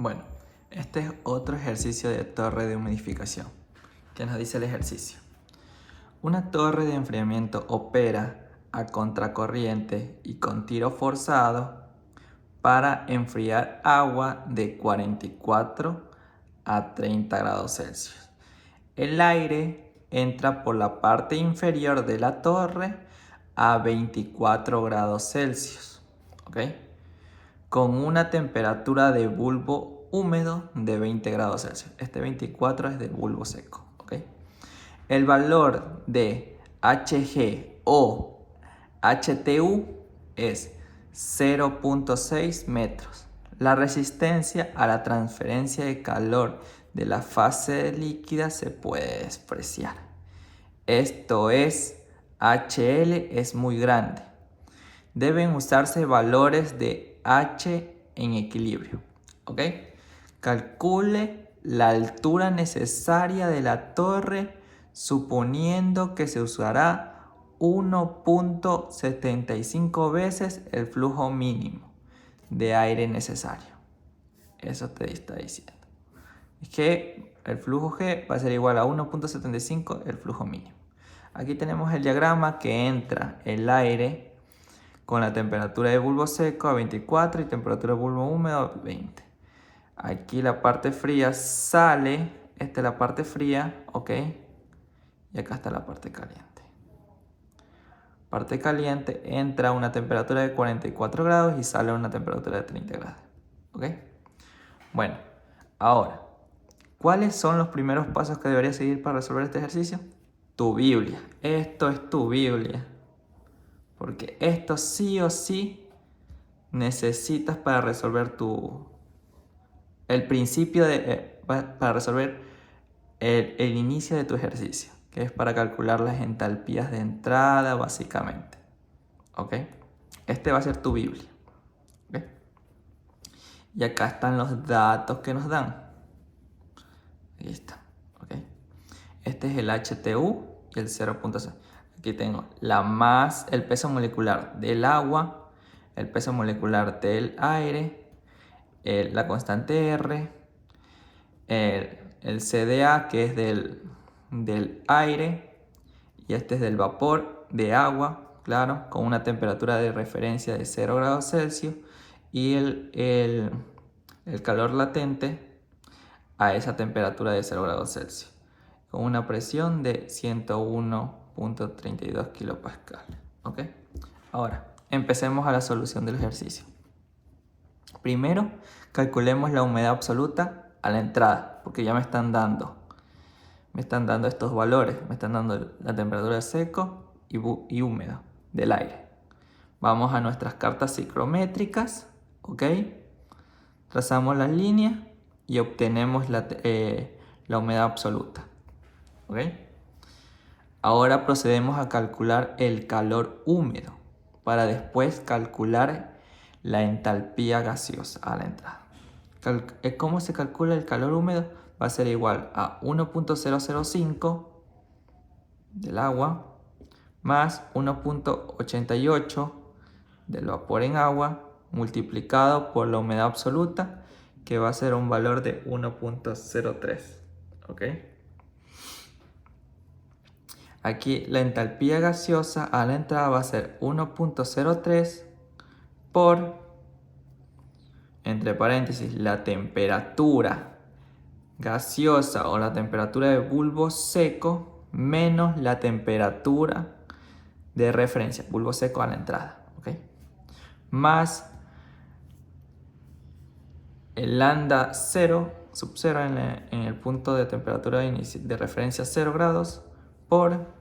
Bueno, este es otro ejercicio de torre de humidificación. ¿Qué nos dice el ejercicio? Una torre de enfriamiento opera a contracorriente y con tiro forzado para enfriar agua de 44 a 30 grados Celsius. El aire entra por la parte inferior de la torre a 24 grados Celsius, ¿ok? Con una temperatura de bulbo húmedo de 20 grados Celsius. Este 24 es del bulbo seco, ¿ok? El valor de Hg o HTU es 0.6 metros. La resistencia a la transferencia de calor de la fase líquida se puede despreciar. Esto es, HL es muy grande. Deben usarse valores de H en equilibrio, ¿ok? Calcule la altura necesaria de la torre suponiendo que se usará 1.75 veces el flujo mínimo de aire necesario. Eso te está diciendo. Es que el flujo G va a ser igual a 1.75 el flujo mínimo. Aquí tenemos el diagrama que entra el aire con la temperatura de bulbo seco a 24 y temperatura de bulbo húmedo a 20. Aquí la parte fría sale, esta es la parte fría, ¿ok? Y acá está la parte caliente. Parte caliente entra a una temperatura de 44 grados y sale a una temperatura de 30 grados, ¿ok? Bueno, ahora, ¿cuáles son los primeros pasos que deberías seguir para resolver este ejercicio? Tu Biblia. Esto es tu Biblia. Porque esto sí o sí necesitas para resolver el principio para resolver el inicio de tu ejercicio, que es para calcular las entalpías de entrada básicamente. ¿Ok? Este va a ser tu Biblia. ¿Ok? Y acá están los datos que nos dan. Ahí está. ¿Ok? Este es el HTU y el 0.6. Aquí tengo el peso molecular del agua, el peso molecular del aire, la constante R, el CDA que es del aire y este es del vapor de agua, claro, con una temperatura de referencia de 0 grados Celsius y el calor latente a esa temperatura de 0 grados Celsius con una presión de 101.32 kilopascal. ¿Ok? Ahora, empecemos a la solución del ejercicio. Primero, calculemos la humedad absoluta a la entrada, porque ya me están dando estos valores. Me están dando la temperatura de seco y húmedo del aire. Vamos a nuestras cartas ciclométricas, ¿ok? Trazamos las líneas y obtenemos la humedad absoluta. ¿Ok? Ahora procedemos a calcular el calor húmedo para después calcular la entalpía gaseosa a la entrada. ¿Cómo se calcula el calor húmedo? Va a ser igual a 1.005 del agua más 1.88 del vapor en agua multiplicado por la humedad absoluta, que va a ser un valor de 1.03. ¿Ok? Aquí la entalpía gaseosa a la entrada va a ser 1.03 por, entre paréntesis, la temperatura gaseosa o la temperatura de bulbo seco menos la temperatura de referencia, bulbo seco a la entrada, ¿ok? Más el lambda 0, sub 0 en el punto de temperatura de referencia 0 grados por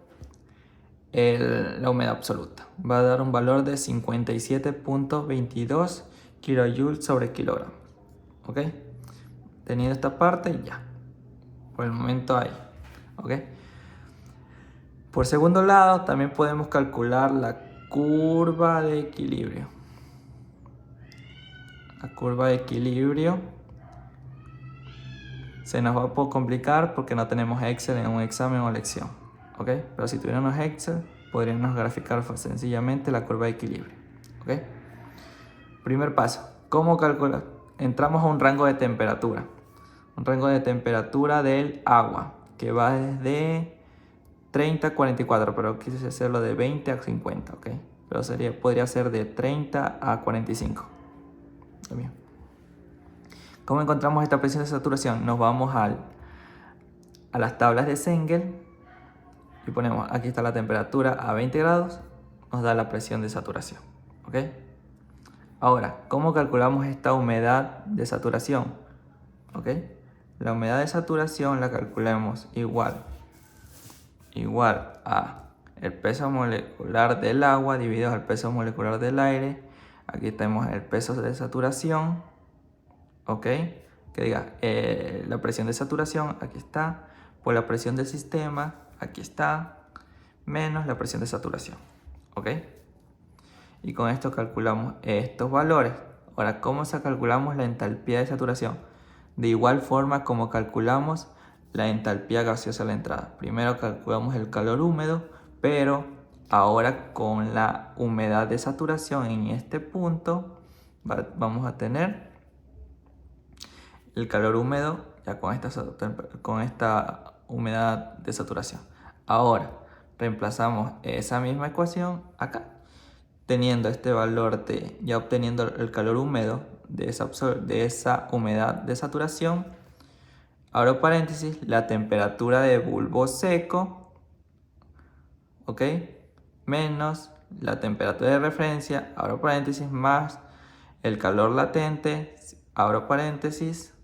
la humedad absoluta. Va a dar un valor de 57.22 kilojoules sobre kilogramo. ¿Ok? Teniendo esta parte, ya. Por el momento ahí. ¿Ok? Por segundo lado, también podemos calcular la curva de equilibrio. La curva de equilibrio se nos va a poco complicar porque no tenemos Excel en un examen o lección. ¿Ok? Pero si tuviéramos Excel, podríamos graficar sencillamente la curva de equilibrio. ¿Ok? Primer paso, ¿cómo calcular? entramos a un rango de temperatura. Un rango de temperatura del agua que va desde 30 a 44, pero quise hacerlo de 20 a 50, ¿ok? Pero podría ser de 30 a 45. Bien. ¿Cómo encontramos esta presión de saturación? Nos vamos a las tablas de Zenger y ponemos, aquí está la temperatura a 20 grados, nos da la presión de saturación, ¿ok? Ahora, ¿cómo calculamos esta humedad de saturación? ¿Ok? La humedad de saturación la calculamos igual a el peso molecular del agua dividido al peso molecular del aire. Aquí tenemos el peso de saturación, ¿ok? Que diga, la presión de saturación, aquí está, por la presión del sistema, aquí está, menos la presión de saturación, ¿ok? Y con esto calculamos estos valores. Ahora, ¿cómo calculamos la entalpía de saturación? De igual forma como calculamos la entalpía gaseosa a la entrada. Primero calculamos el calor húmedo, pero ahora con la humedad de saturación en este punto vamos a tener el calor húmedo ya con esta humedad de saturación. Ahora reemplazamos esa misma ecuación acá, teniendo este valor ya obteniendo el calor húmedo de esa humedad de saturación, abro paréntesis, la temperatura de bulbo seco, ¿ok? Menos la temperatura de referencia, abro paréntesis, más el calor latente, abro paréntesis,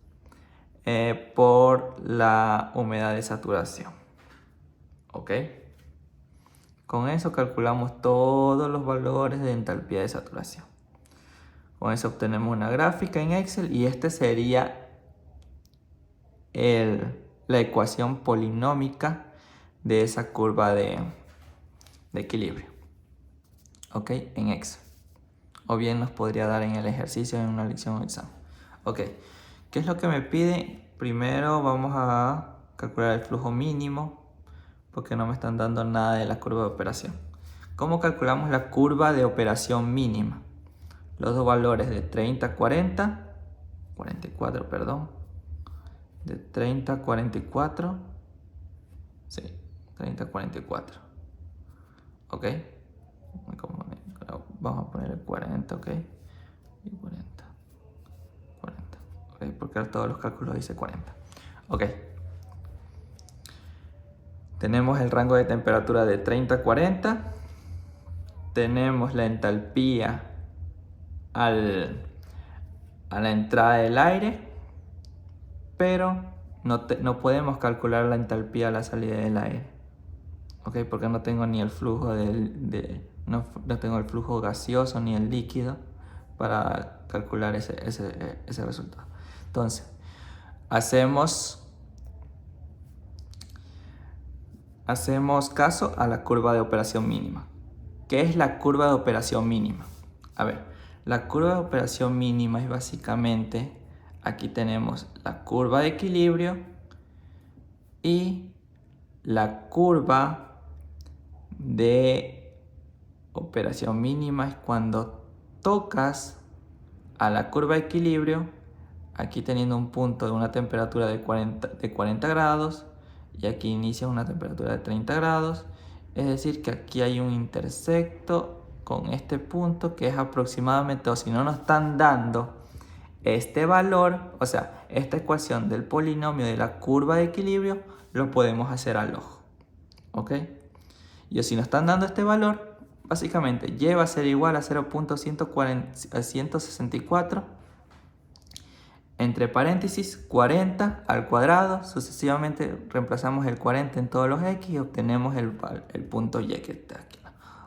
por la humedad de saturación, ¿ok? Con eso calculamos todos los valores de entalpía de saturación. Con eso obtenemos una gráfica en Excel y este sería la ecuación polinómica de esa curva de equilibrio, ¿ok? En Excel. O bien nos podría dar en el ejercicio, en una lección o examen. Ok, ¿qué es lo que me pide? Primero vamos a calcular el flujo mínimo, porque no me están dando nada de la curva de operación. ¿Cómo calculamos la curva de operación mínima? Los dos valores de 30 a 44, perdón. De 30 a 44. Sí, 30 a 44. ¿Ok? Vamos a poner el 40, ¿ok? Y 40. ¿Ok? Porque ahora todos los cálculos dice 40. ¿Ok? Tenemos el rango de temperatura de 30 a 40. Tenemos la entalpía a la entrada del aire, pero no podemos calcular la entalpía a la salida del aire, ¿ok? Porque no tengo ni el flujo no tengo el flujo gaseoso ni el líquido para calcular ese resultado. Entonces, hacemos caso a la curva de operación mínima. ¿Qué es la curva de operación mínima? A ver, la curva de operación mínima es básicamente, aquí tenemos la curva de equilibrio y la curva de operación mínima es cuando tocas a la curva de equilibrio, aquí teniendo un punto de una temperatura de 40 grados y aquí inicia una temperatura de 30 grados. Es decir, que aquí hay un intersecto con este punto que es aproximadamente, o si no nos están dando este valor, o sea, esta ecuación del polinomio de la curva de equilibrio, lo podemos hacer al ojo, ¿ok? Y si nos están dando este valor, básicamente y va a ser igual a 0.164 entre paréntesis 40 al cuadrado. Sucesivamente reemplazamos el 40 en todos los x y obtenemos el punto y que está aquí.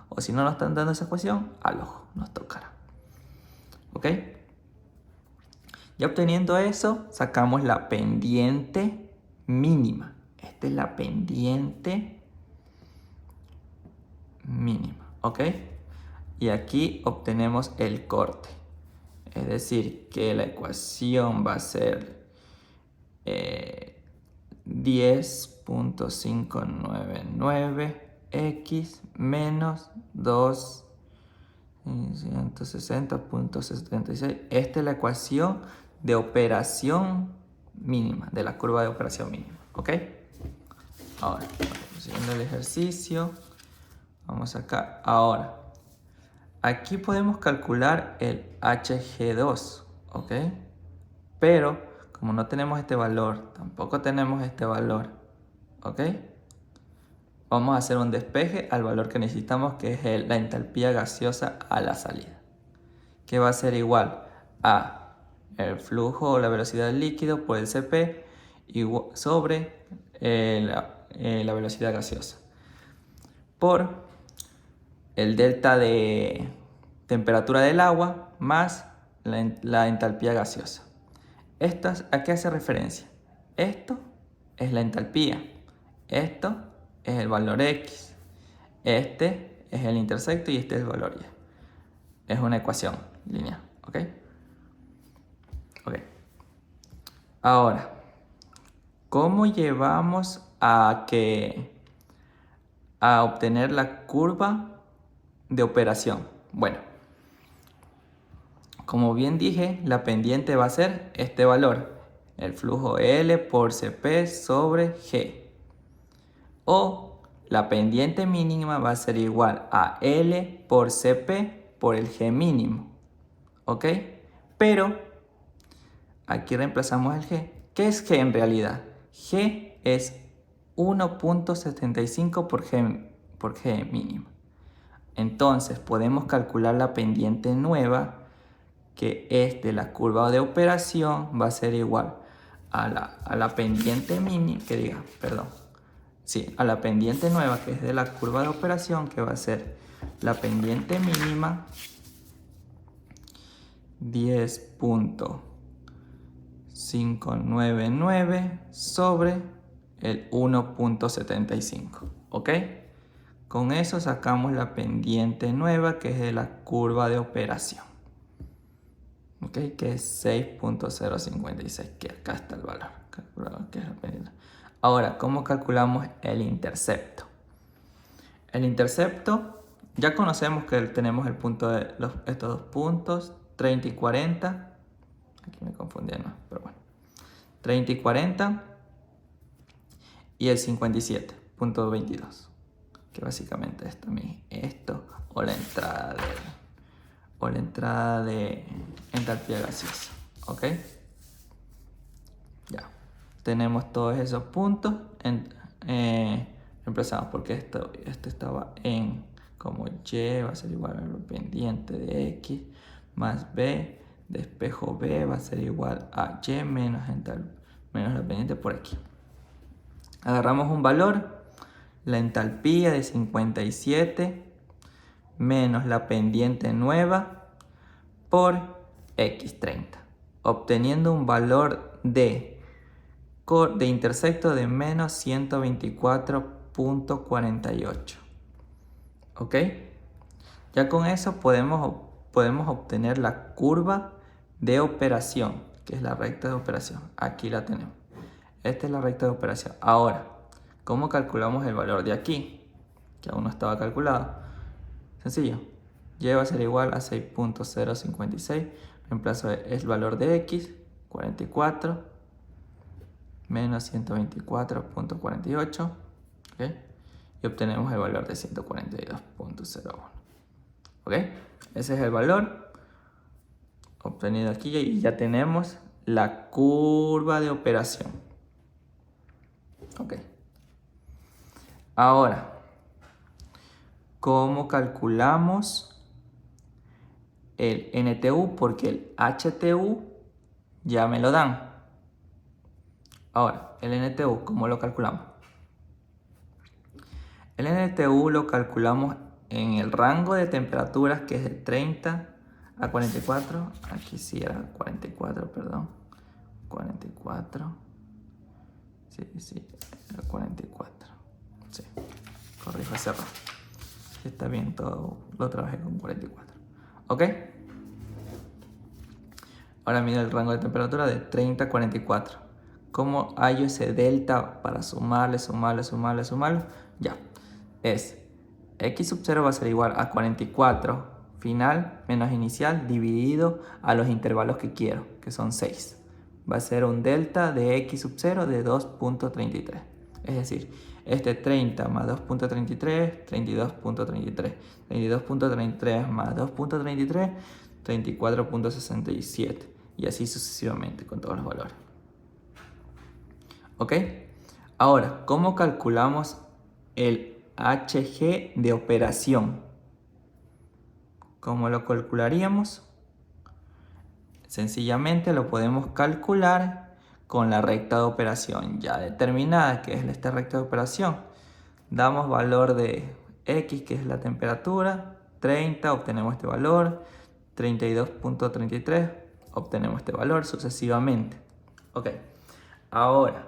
O si no nos están dando esa ecuación, al ojo nos tocará. ¿Ok? Ya obteniendo eso, sacamos la pendiente mínima. Esta es la pendiente mínima. ¿Ok? Y aquí obtenemos el corte. Es decir, que la ecuación va a ser 10.599x menos 260.76. Esta es la ecuación de operación mínima, de la curva de operación mínima, ¿ok? Ahora, siguiendo el ejercicio, vamos acá. Ahora, aquí podemos calcular el HG2, ¿ok? Pero, como no tenemos este valor, tampoco tenemos este valor, ¿ok? Vamos a hacer un despeje al valor que necesitamos, que es la entalpía gaseosa a la salida, que va a ser igual a el flujo o la velocidad del líquido por el Cp sobre la velocidad gaseosa por el delta de temperatura del agua más la entalpía gaseosa. ¿A qué hace referencia? Esto es la entalpía, esto es el valor X, este es el intersecto y este es el valor Y. Es una ecuación lineal, ¿ok? Ok. Ahora, ¿cómo llevamos a obtener la curva de operación? Bueno, como bien dije, la pendiente va a ser este valor, el flujo L por Cp sobre G. O la pendiente mínima va a ser igual a L por Cp por el G mínimo, ¿ok? Pero aquí reemplazamos el G. ¿Qué es G en realidad? G es 1.75 por G mínimo. Entonces podemos calcular la pendiente nueva, que es de la curva de operación, va a ser igual a la pendiente mínima, a la pendiente nueva, que es de la curva de operación, que va a ser la pendiente mínima 10.599 sobre el 1.75, ¿ok? Con eso sacamos la pendiente nueva, que es de la curva de operación, ¿ok? Que es 6.056, que acá está el valor, que es la pendiente. Ahora, ¿cómo calculamos el intercepto? El intercepto, ya conocemos que tenemos el punto de estos dos puntos, 30 y 40. Aquí me confundí, ¿no? Pero bueno. 30 y 40 y el 57.22, que básicamente es también esto, o la entrada de entalpía gaseosa, ¿ok? Ya, tenemos todos esos puntos reemplazados, porque esto estaba en como Y va a ser igual a la pendiente de X más B de espejo B va a ser igual a Y menos la pendiente por X. Agarramos un valor, la entalpía de 57 menos la pendiente nueva por X30, obteniendo un valor de intersecto de menos 124.48. ¿Ok? Ya con eso podemos obtener la curva de operación, que es la recta de operación. Aquí la tenemos. Esta es la recta de operación. Ahora, ¿cómo calculamos el valor de aquí? Que aún no estaba calculado. Sencillo. Y va a ser igual a 6.056. Reemplazo el valor de X, 44, menos 124.48. ¿Ok? Y obtenemos el valor de 142.01. ¿Ok? Ese es el valor obtenido aquí y ya tenemos la curva de operación. Ok. Ahora, ¿cómo calculamos el NTU? Porque el HTU ya me lo dan. Ahora, el NTU, ¿cómo lo calculamos? El NTU lo calculamos en el rango de temperaturas, que es de 30 a 44. Aquí sí era 44, perdón. 44. Sí, era 44. Sí, corrijo ese error. Si está bien, todo lo trabajé con 44. ¿Ok? Ahora mido el rango de temperatura de 30 a 44. ¿Cómo hallo ese delta para sumarle? Ya. Es X sub 0 va a ser igual a 44 final menos inicial dividido a los intervalos que quiero, que son 6. Va a ser un delta de x sub 0 de 2.33. Es decir, este 30 más 2.33, 32.33. 32.33 más 2.33, 34.67. Y así sucesivamente con todos los valores. ¿Ok? Ahora, ¿cómo calculamos el HG de operación? ¿Cómo lo calcularíamos? Sencillamente lo podemos calcular con la recta de operación ya determinada, que es esta recta de operación. Damos valor de X, que es la temperatura, 30, obtenemos este valor, 32.33, obtenemos este valor sucesivamente. Ok, ahora,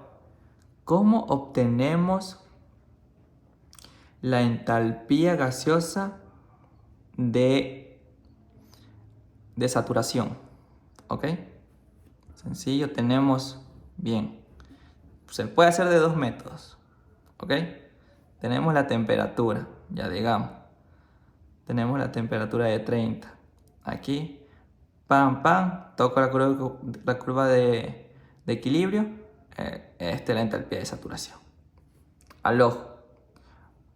¿cómo obtenemos la entalpía gaseosa de saturación? ¿Ok? Sencillo, tenemos, bien, se puede hacer de dos métodos. ¿Ok? Tenemos la temperatura, ya digamos. Tenemos la temperatura de 30. Aquí, pam, pam, toco la curva de equilibrio. Esta es la entalpía de saturación. Al ojo.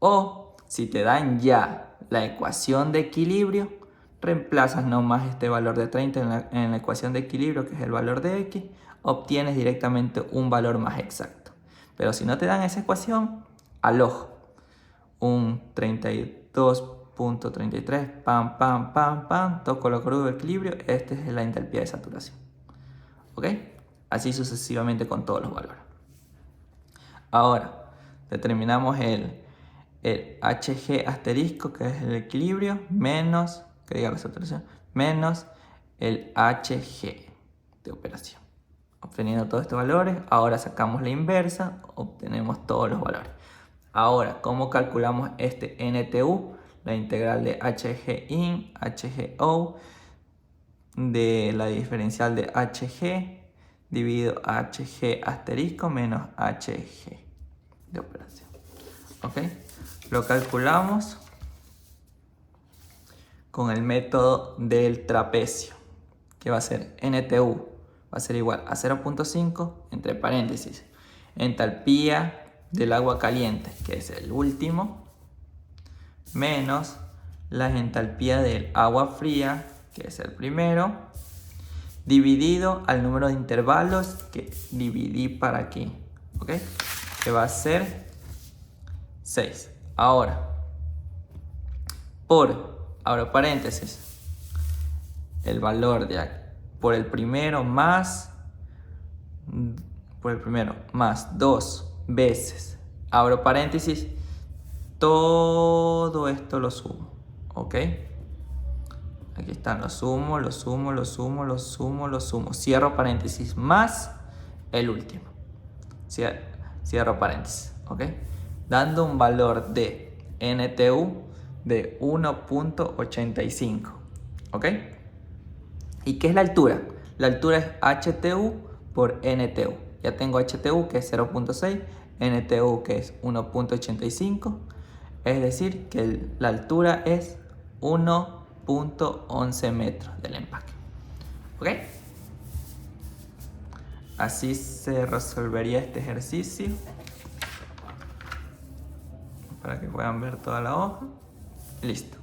O si te dan ya la ecuación de equilibrio, reemplazas nomás este valor de 30 en la ecuación de equilibrio, que es el valor de X, obtienes directamente un valor más exacto. Pero si no te dan esa ecuación, al ojo, un 32.33, pam, pam, pam, pam, toco la curva de equilibrio, esta es la entalpía de saturación. ¿Ok? Así sucesivamente con todos los valores. Ahora, determinamos el HG asterisco, que es el equilibrio, menos, que diga la saturación, menos el HG de operación. Obteniendo todos estos valores, ahora sacamos la inversa, obtenemos todos los valores. Ahora, ¿cómo calculamos este NTU? La integral de HG in, HG out, de la diferencial de HG dividido HG asterisco menos HG de operación. ¿Ok? Lo calculamos con el método del trapecio, que va a ser NTU, va a ser igual a 0.5 entre paréntesis entalpía del agua caliente, que es el último, menos la entalpía del agua fría, que es el primero, dividido al número de intervalos que dividí para aquí, ¿ok? Que va a ser 6. Ahora, abro paréntesis, el valor de aquí, por el primero más 2 veces, abro paréntesis, todo esto lo sumo, ¿ok? Aquí están, lo sumo, cierro paréntesis, más el último, cierro paréntesis, ¿ok? Dando un valor de NTU de 1.85, ¿ok? ¿Y qué es la altura? La altura es HTU por NTU. Ya tengo HTU, que es 0.6, NTU, que es 1.85, es decir, que la altura es 1.11 metros del empaque. ¿Ok? Así se resolvería este ejercicio, para que puedan ver toda la hoja. Listo.